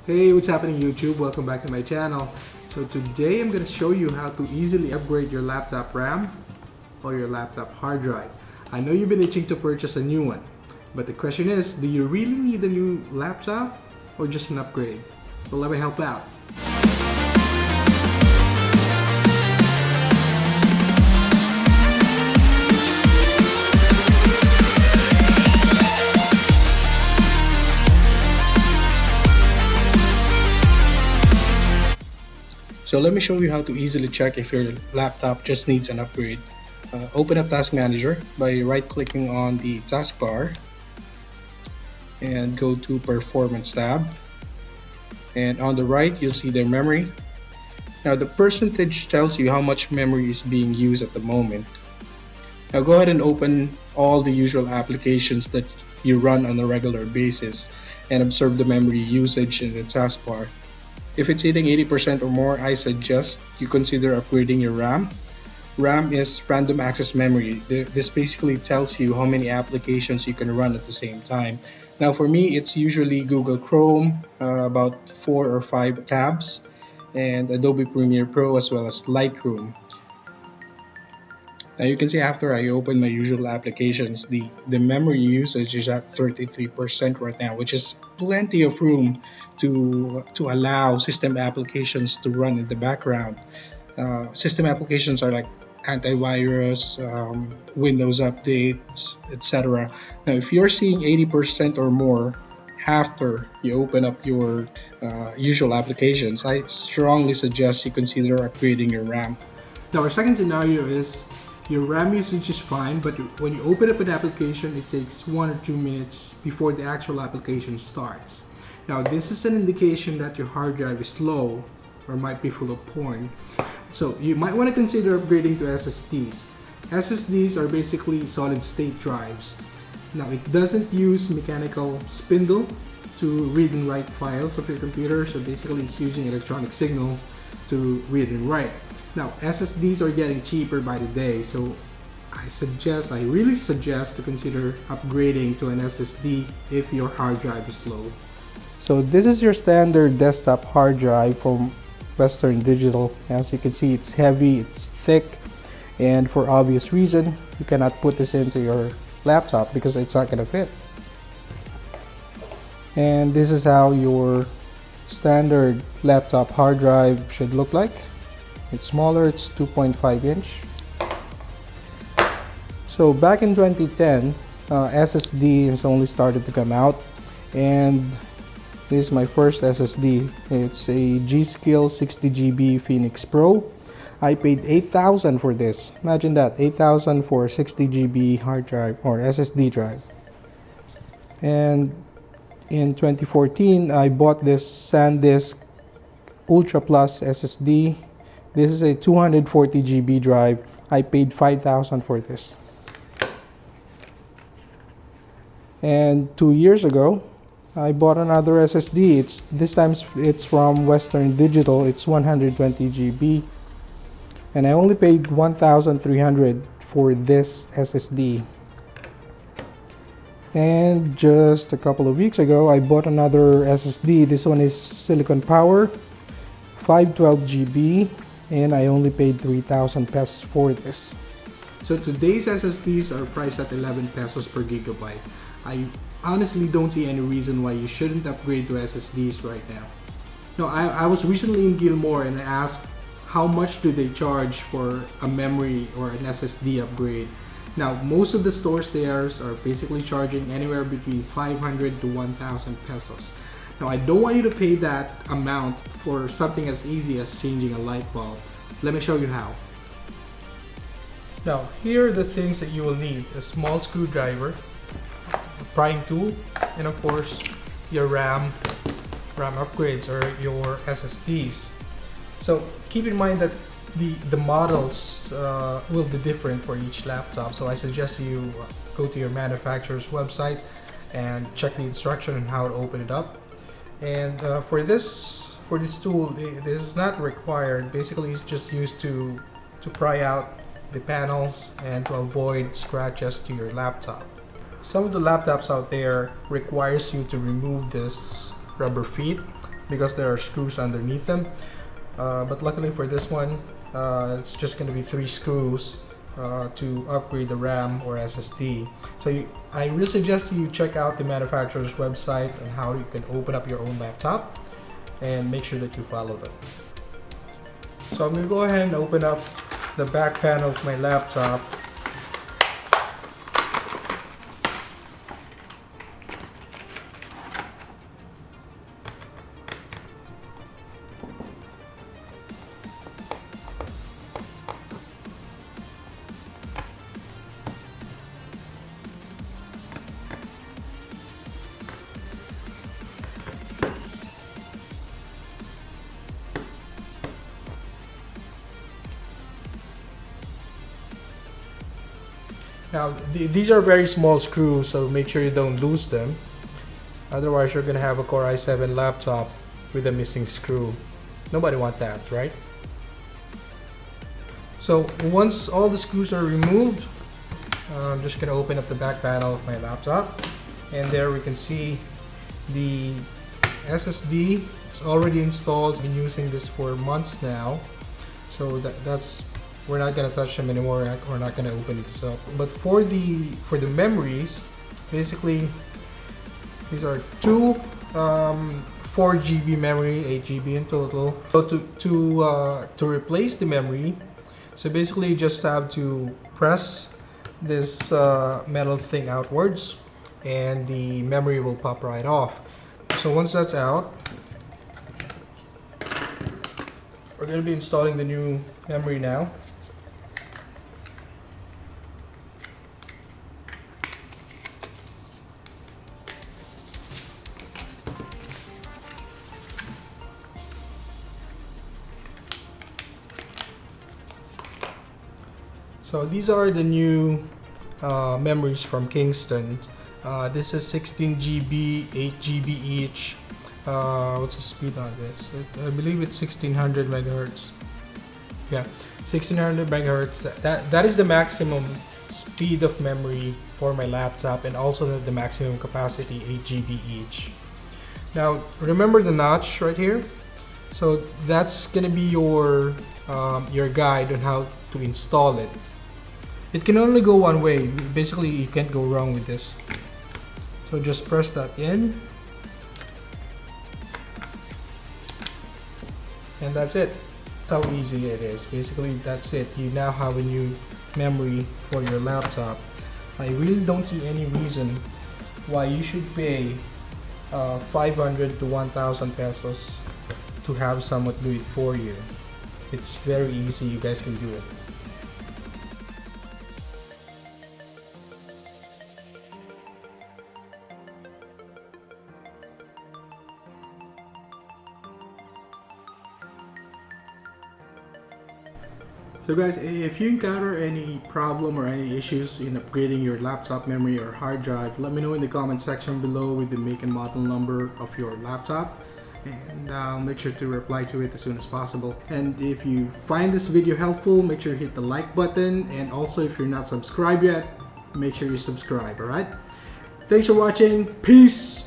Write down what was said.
Hey, what's happening YouTube? Welcome back to my channel. So today I'm going to show you how to easily upgrade your laptop RAM or your laptop hard drive. I know you've been itching to purchase a new one, but the question is, do you really need a new laptop or just an upgrade? Well, let me help out. So let me show you how to easily check if your laptop just needs an upgrade. Open up Task Manager by right-clicking on the taskbar and go to Performance tab. And on the right, you'll see the memory. Now the percentage tells you how much memory is being used at the moment. Now go ahead and open all the usual applications that you run on a regular basis and observe the memory usage in the taskbar. If it's hitting 80% or more, I suggest you consider upgrading your RAM. RAM is random access memory. This basically tells you how many applications you can run at the same time. Now for me, it's usually Google Chrome, about 4 or 5 tabs, and Adobe Premiere Pro as well as Lightroom. Now you can see after I open my usual applications, the memory usage is at 33% right now, which is plenty of room to allow system applications to run in the background. System applications are like antivirus, Windows updates, etc. Now if you're seeing 80% or more after you open up your usual applications, I strongly suggest you consider upgrading your RAM. Now our second scenario is your RAM usage is fine, but when you open up an application, it takes 1 or 2 minutes before the actual application starts. Now this is an indication that your hard drive is low or might be full of porn. So you might want to consider upgrading to SSDs. SSDs are basically solid state drives. Now it doesn't use mechanical spindle to read and write files of your computer, so basically it's using electronic signal to read and write. Now SSDs are getting cheaper by the day, so I really suggest to consider upgrading to an SSD if your hard drive is low. So this is your standard desktop hard drive from Western Digital. As you can see, it's heavy, it's thick, and for obvious reason, you cannot put this into your laptop because it's not gonna fit. And this is how your standard laptop hard drive should look like. It's smaller, it's 2.5 inch. So back in 2010, SSD has only started to come out, and this is my first SSD. It's a G.Skill 60GB Phoenix Pro. I paid $8,000 for this. Imagine that, $8,000 for a 60GB hard drive or SSD drive. And in 2014, I bought this SanDisk Ultra Plus SSD. This is a 240GB drive. I paid $5,000 for this. And 2 years ago, I bought another SSD. This time it's from Western Digital. It's 120GB, and I only paid $1,300 for this SSD. And just a couple of weeks ago, I bought another SSD. This one is Silicon Power, 512GB, and I only paid 3,000 pesos for this. So today's SSDs are priced at 11 pesos per gigabyte. I honestly don't see any reason why you shouldn't upgrade to SSDs right now. Now, I was recently in Gilmore and I asked how much do they charge for a memory or an SSD upgrade. Now, most of the stores there are basically charging anywhere between 500 to 1,000 pesos. Now, I don't want you to pay that amount for something as easy as changing a light bulb. Let me show you how. Now, here are the things that you will need: a small screwdriver, a prying tool, and of course, your RAM upgrades or your SSDs. So keep in mind that the models will be different for each laptop. So I suggest you go to your manufacturer's website and check the instruction on how to open it up. And for this tool, this is not required. Basically, it's just used to pry out the panels and to avoid scratches to your laptop. Some of the laptops out there requires you to remove this rubber feet. because there are screws underneath them. But luckily for this one, it's just going to be 3 screws to upgrade the RAM or SSD. So I really suggest you check out the manufacturer's website on how you can open up your own laptop, and make sure that you follow them. So I'm going to go ahead and open up the back panel of my laptop. Now these are very small screws, so make sure you don't lose them. Otherwise you're going to have a Core i7 laptop with a missing screw. Nobody wants that, right? So once all the screws are removed, I'm just going to open up the back panel of my laptop, and there we can see the SSD is already installed. I've been using this for months now, so we're not gonna touch them anymore. We're not gonna open it up. But for the memories, basically these are two 4 GB memory, 8 GB in total. So to replace the memory, so basically you just have to press this metal thing outwards, and the memory will pop right off. So once that's out, we're going to be installing the new memory now. So these are the new memories from Kingston. This is 16 GB, 8 GB each. What's the speed on this? I believe it's 1600 megahertz. Yeah, 1600 megahertz. That is the maximum speed of memory for my laptop, and also the maximum capacity, 8 GB each. Now remember the notch right here. So that's gonna be your guide on how to install it. It can only go one way. Basically, you can't go wrong with this. So just press that in, and that's it. That's how easy it is. Basically, that's it. You now have a new memory for your laptop. I really don't see any reason why you should pay 500 to 1,000 pesos to have someone do it for you. It's very easy. You guys can do it. So guys, if you encounter any problem or any issues in upgrading your laptop memory or hard drive, let me know in the comment section below with the make and model number of your laptop, and I'll make sure to reply to it as soon as possible. And if you find this video helpful, make sure to hit the like button, and also if you're not subscribed yet, make sure you subscribe, alright? Thanks for watching, peace!